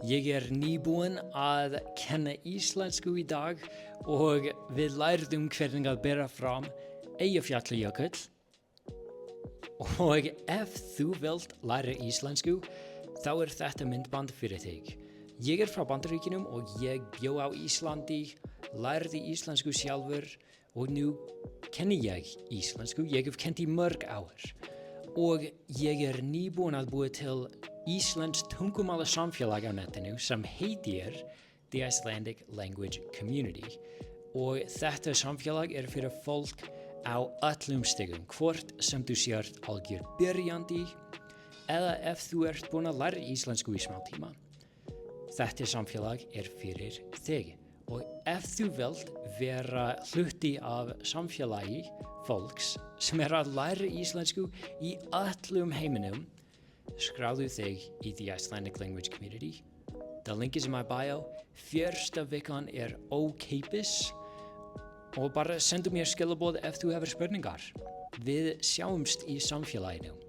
Ég nýbúinn að kenna íslensku í dag og við lærðum hvernig að bera fram Eyjafjallajökull. Og ef þú vilt læra íslensku, þá þetta myndband fyrir þig. Ég frá Bandaríkjunum og ég bjó á Íslandi, lærði íslensku sjálfur og nú kenni ég íslensku. Ég hef kennt í mörg ár og ég nýbúinn að búa til íslenskt tungumála samfélag á netinu sem heitir The Icelandic Language Community. Og þetta samfélag fyrir fólk á öllum stigum, hvort sem þú sért algjör byrjandi eða ef þú búinn að læra íslensku í smá tíma. Þetta samfélag fyrir þig og ef þú vilt vera hluti af samfélagi fólks sem að læra íslensku í öllum heiminum, skráðu þig í The Icelandic Language Community. The link is in my bio. Fyrsta vikan ókeypis og bara sendu mér skilaboð ef þú hefur spurningar. Við sjáumst í samfélaginu.